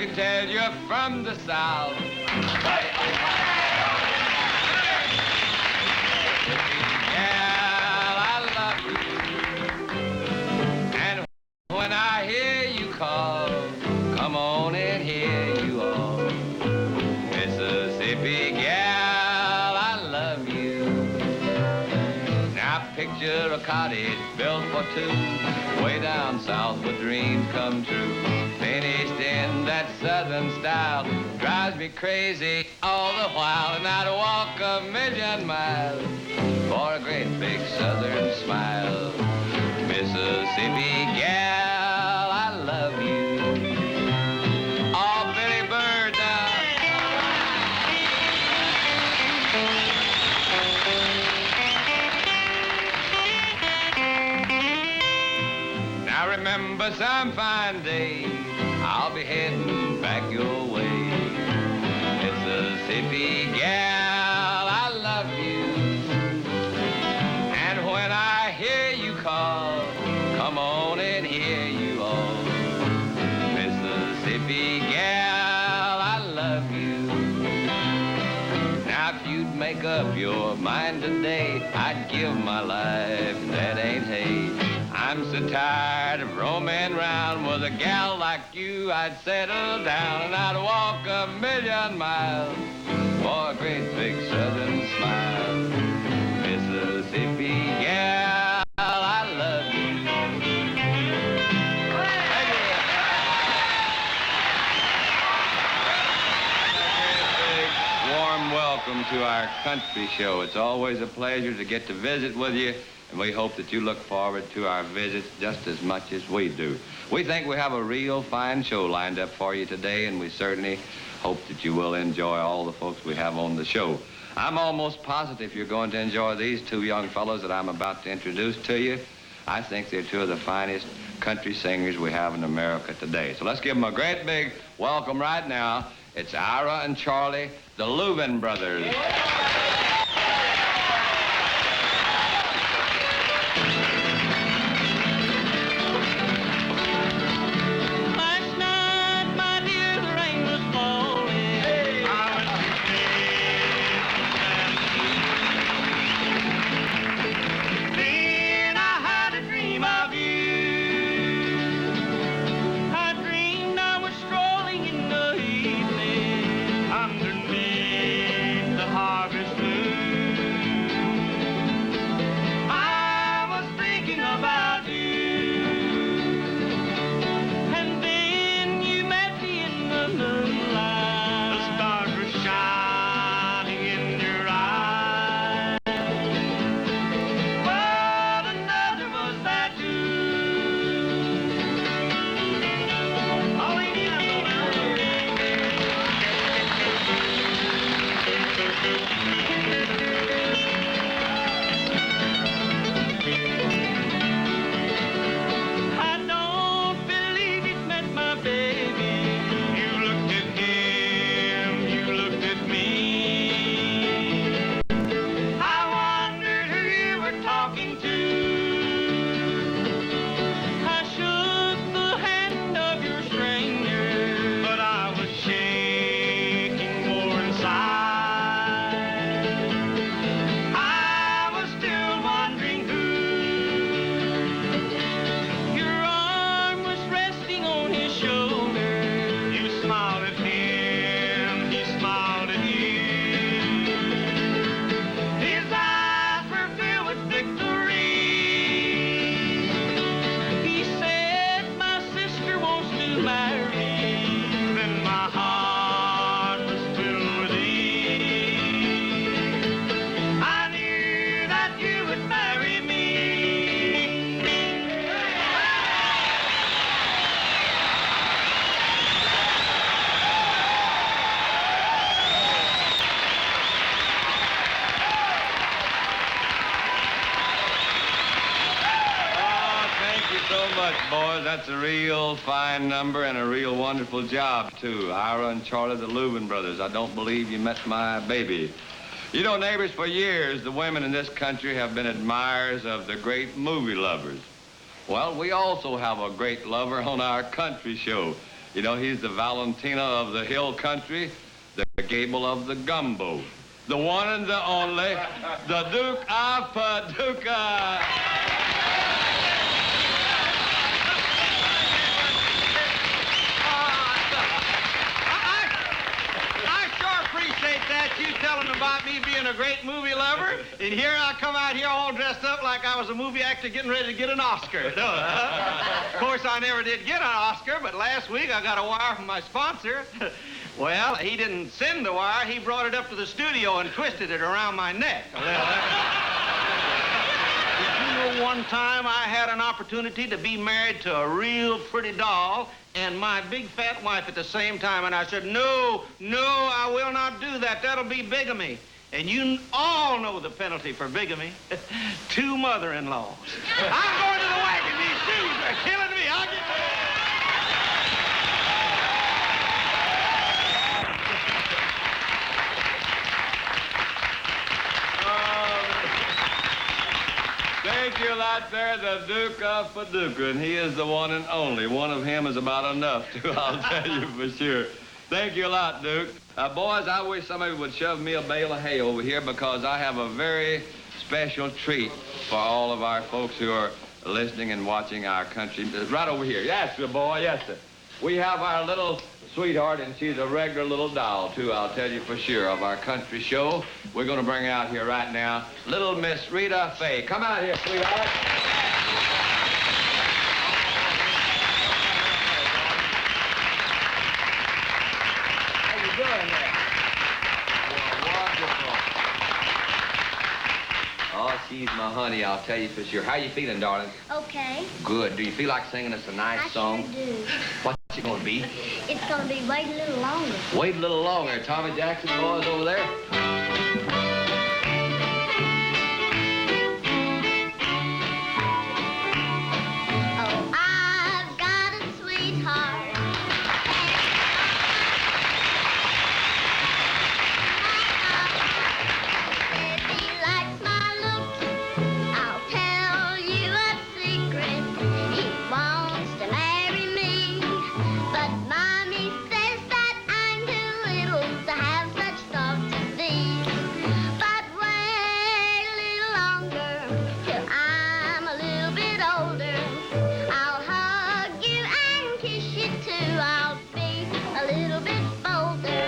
can tell you're from the South. Gal, I love you. And when I hear you call, come on in here, you all. Mississippi gal, I love you. Now picture a cottage built for two, way down south where dreams come true. Finished in that southern style, drives me crazy all the while. And I'd walk 1,000,000 miles for a great big southern smile. Mississippi gal, I love you. Oh, Billy Bird now. Now remember some fine day, I'll be heading back your way. Mississippi gal, I love you. And when I hear you call, come on in here, you all. Mississippi gal, I love you. Now if you'd make up your mind today, I'd give my life, that ain't hay. I'm so tired of roaming round with a gal like you. I'd settle down and I'd walk 1,000,000 miles for a great big southern smile. Mississippi gal, I love you. Warm welcome to our country show. It's always a pleasure to get to visit with you, and we hope that you look forward to our visits just as much as we do. We think we have a real fine show lined up for you today, and we certainly hope that you will enjoy all the folks we have on the show. I'm almost positive you're going to enjoy these two young fellows that I'm about to introduce to you. I think they're two of the finest country singers we have in America today. So let's give them a great big welcome right now. It's Ira and Charlie, the Louvin brothers. Boys, that's a real fine number and a real wonderful job, too. Ira and Charlie, the Louvin brothers. I don't believe you met my baby. You know, neighbors, for years, the women in this country have been admirers of the great movie lovers. Well, we also have a great lover on our country show. You know, he's the Valentina of the hill country, the Gable of the gumbo, the one and the only, the Duke of Paducah. Appreciate that, you telling about me being a great movie lover, and here I come out here all dressed up like I was a movie actor getting ready to get an Oscar. Of course, I never did get an Oscar, but last week I got a wire from my sponsor. Well, he didn't send the wire, he brought it up to the studio and twisted it around my neck. Did you know one time I had an opportunity to be married to a real pretty doll and my big fat wife at the same time, and I said, no, I will not do that. That'll be bigamy. And you all know the penalty for bigamy. 2 mother-in-laws. I'm going to the wagon. These shoes are killing me. I'll get Thank you a lot there, the Duke of Paducah, and he is the one and only. One of him is about enough, too, I'll tell you for sure. Thank you a lot, Duke. Boys, I wish somebody would shove me a bale of hay over here because I have a very special treat for all of our folks who are listening and watching our country. Right over here. Yes, sir, boy, yes, sir. We have our little sweetheart, and she's a regular little doll, too, I'll tell you for sure, of our country show. We're going to bring out here right now little Miss Rita Faye. Come out here, sweetheart. How you doing there? Wonderful. Oh, she's my honey, I'll tell you for sure. How you feeling, darling? Okay. Good. Do you feel like singing us a nice song? I sure do. What's it going to be? It's going to be Wait a Little Longer. Wait a little longer. Tommy Jackson boys over there. Oh, I've got a sweetheart. If he likes my looks, I'll tell you a secret. He wants to marry me, but Mommy says that I'm too little to have such thoughts as these. But wait a little longer till I'm a little bit older. I'll hug you and kiss you too. I'll be a little bit bolder.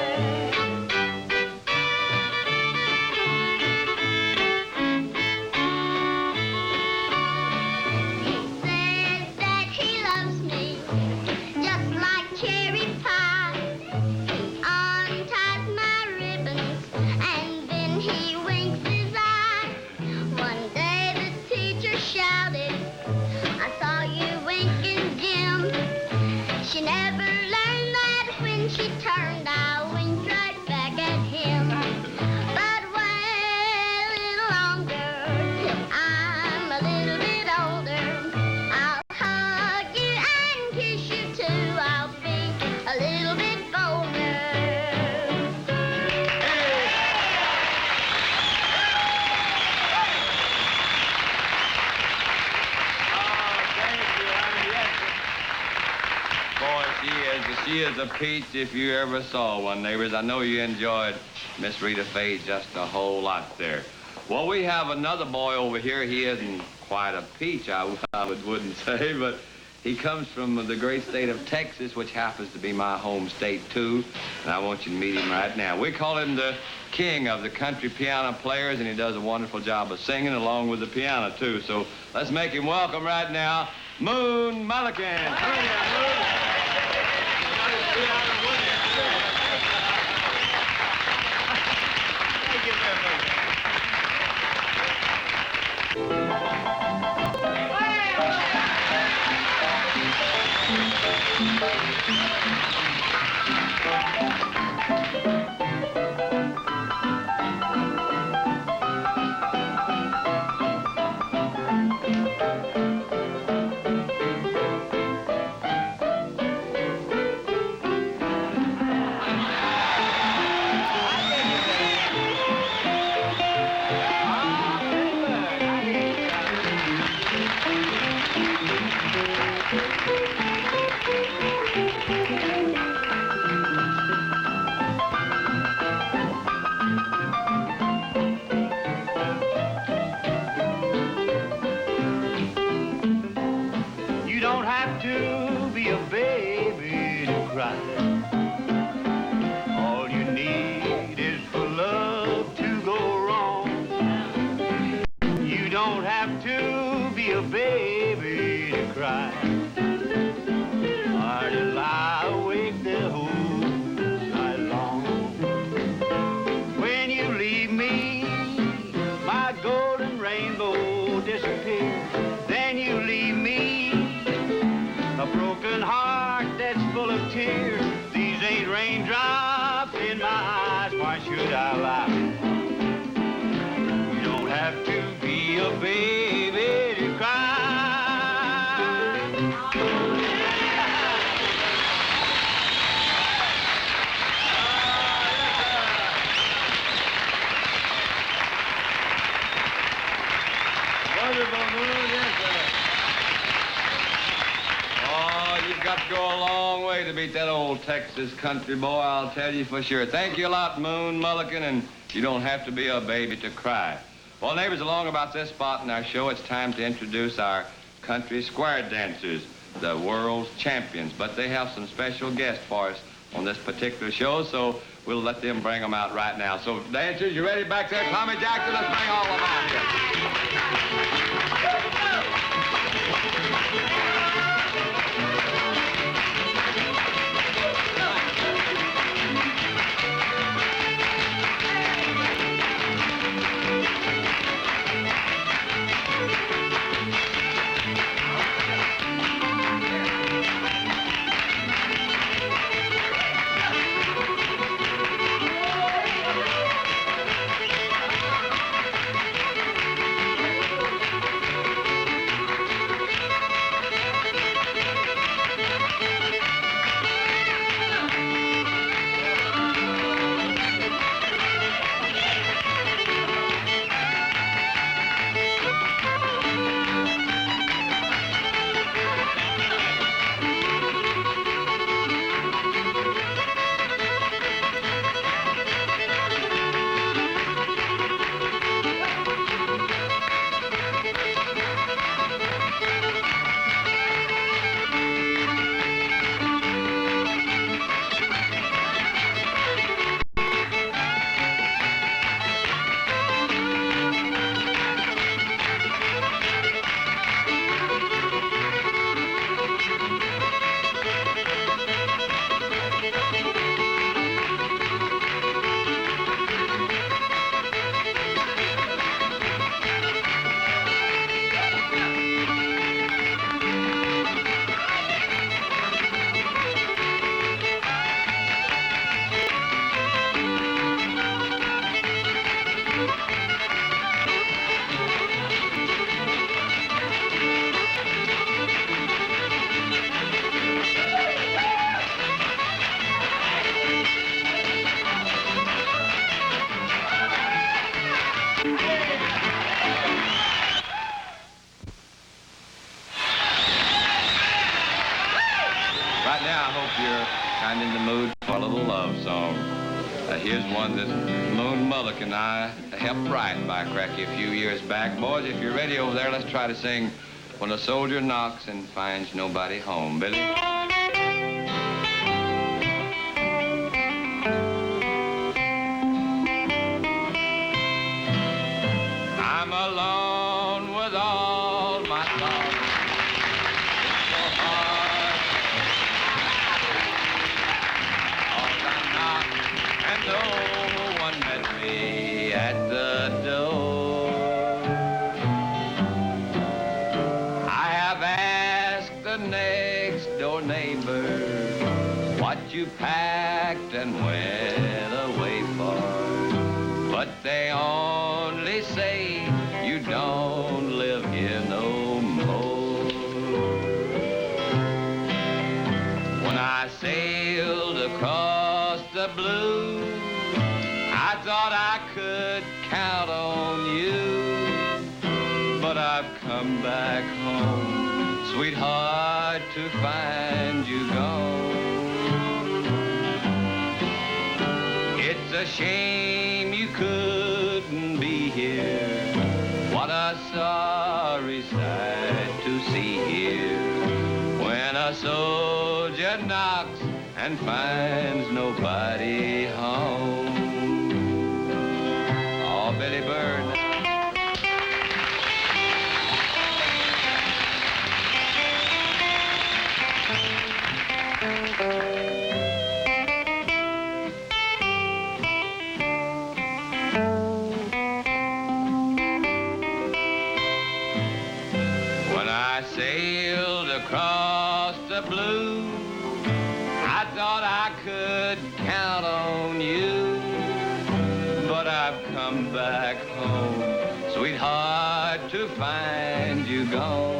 He says that he loves me just like cherry pie. He unties my ribbons and then he winks his eye. One day the teacher shouted, I saw you winking, Jim. She never learned that when she turned, I winked right back at him. But wait a little longer till I'm a little bit older. I'll hug you and kiss you too. I'll be a little bit bolder. Boy, she is a peach if you ever saw one, neighbors. I know you enjoyed Miss Rita Faye just a whole lot there. Well, we have another boy over here. He isn't quite a peach, I wouldn't say, but he comes from the great state of Texas, which happens to be my home state, too. And I want you to meet him right now. We call him the king of the country piano players, and he does a wonderful job of singing along with the piano, too. So let's make him welcome right now, Mullican. cry. All you need is for love to go wrong. You don't have to be a baby to cry. Or to lie awake the whole night long. When you leave me, my golden rainbow disappears. Then you leave me a broken heart that's full of tears. These ain't raindrops in my eyes, why should I lie? You don't have to be a baby to cry. Wonderful, Moon, yes, sir. Oh, you've got to go a long way to beat that old Texas country boy, I'll tell you for sure. Thank you a lot, Moon, Mullican, and you don't have to be a baby to cry. Well, neighbors, along about this spot in our show, it's time to introduce our country square dancers, the world's champions. But they have some special guests for us on this particular show, so we'll let them bring them out right now. So, dancers, you ready back there? Tommy Jackson, let's bring all of them out here. Right now, I hope you're kind of in the mood for a little love song. Here's one that Moon Mullican and I helped write by Cracky a few years back. Boys, if you're ready over there, let's try to sing When a Soldier Knocks and Finds Nobody Home. Billy? I'm alone with all my thoughts. It's so hard. All I knocked and no one met me at the door. I have asked the next door neighbor what you packed and went away for, but they only say you don't live here no more. When I sailed across the blue, I thought I could count on you, but I've come back home, sweetheart, to find you gone. It's a shame you couldn't be here. What a sorry sight to see here when a soldier knocks and finds nobody home. Oh, Billy Bird. When I sailed across the blue, I thought I could count on you, but I've come back home, sweetheart, to find you gone.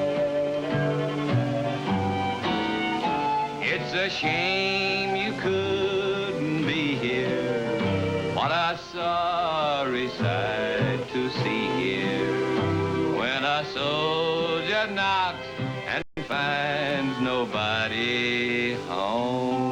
It's a shame you couldn't be here. What a sorry sight to see here when a soldier knocks and finds nobody home.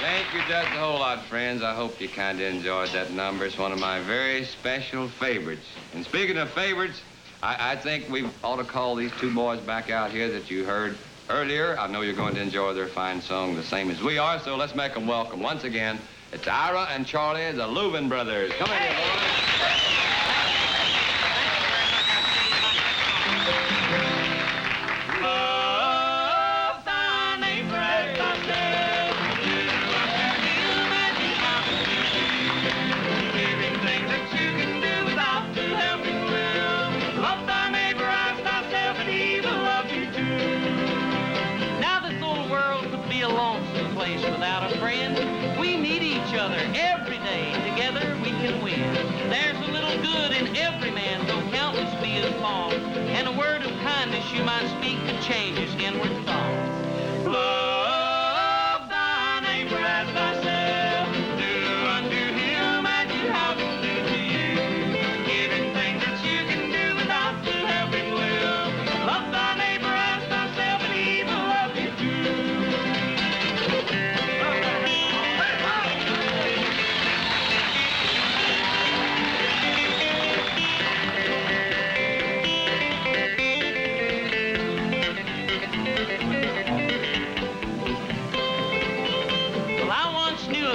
Thank you just a whole lot, friends. I hope you kind of enjoyed that number. It's one of my very special favorites. And speaking of favorites, I think we ought to call these two boys back out here that you heard earlier. I know you're going to enjoy their fine song the same as we are, so let's make them welcome. Once again, it's Ira and Charlie, the Louvin brothers. Come in here, boys. You might speak could change his inward thoughts. Love thy neighbor as thyself. Do unto him as you have him do to you. Give him things that you can do without to help him will. Love thy neighbor as thyself, and he will love you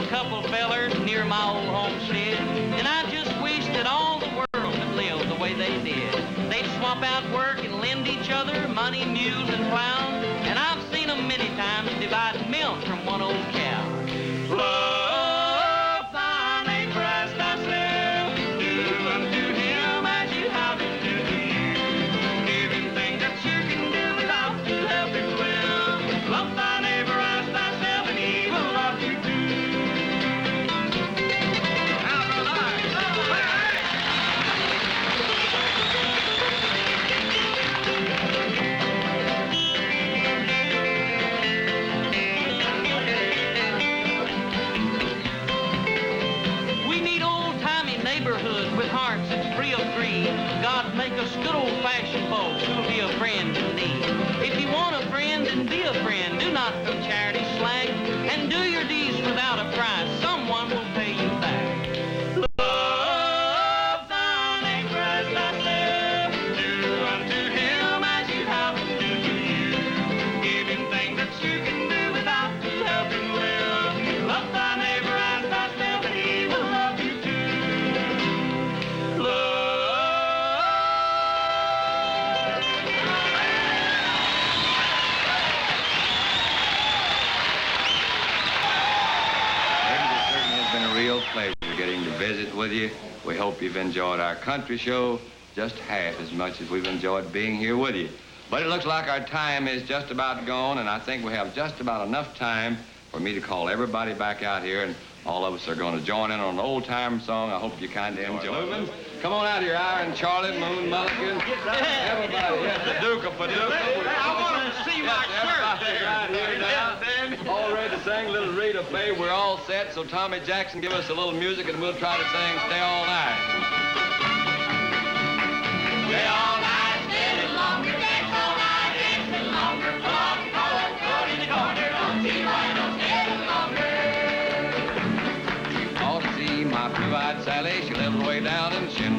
couple fellers near my old homestead, and I just wish that all the world could live the way they did. They'd swap out work and lend each other money, mules, and plows, and I've seen them many times divide milk from one old cow. Love thy neighbor as thyself. Do unto him as you have him do to you. Give him things that you can do without to help him will. Love thy neighbor as thyself, and he will love you too. With hearts that's free of greed. God make us good old-fashioned folks who'll be a friend in need. If you want a friend, then be a friend. Do not from charity slack, and do your deeds without a price. Someone will pay you back. Love thy neighbor as thyself. Do unto him as you have him do to you. Give him things that you can do without to help him will. Love thy neighbor as thyself, and he will love you too. Real pleasure getting to visit with you. We hope you've enjoyed our country show just half as much as we've enjoyed being here with you. But it looks like our time is just about gone, and I think we have just about enough time for me to call everybody back out here, and all of us are going to join in on an old-time song. I hope you kind of enjoy it. Come on out here, Ira and Charlie, Moon, Mullican. Everybody, yes, the Paducah. I want to see my shirt there. Right here now. All ready to sing little Rita, Faye. We're all set, so Tommy Jackson, give us a little music, and we'll try to sing Stay All Night. Stay all night, stay longer, dance all night, dance longer, come on, go in the corner, lives way down in Shin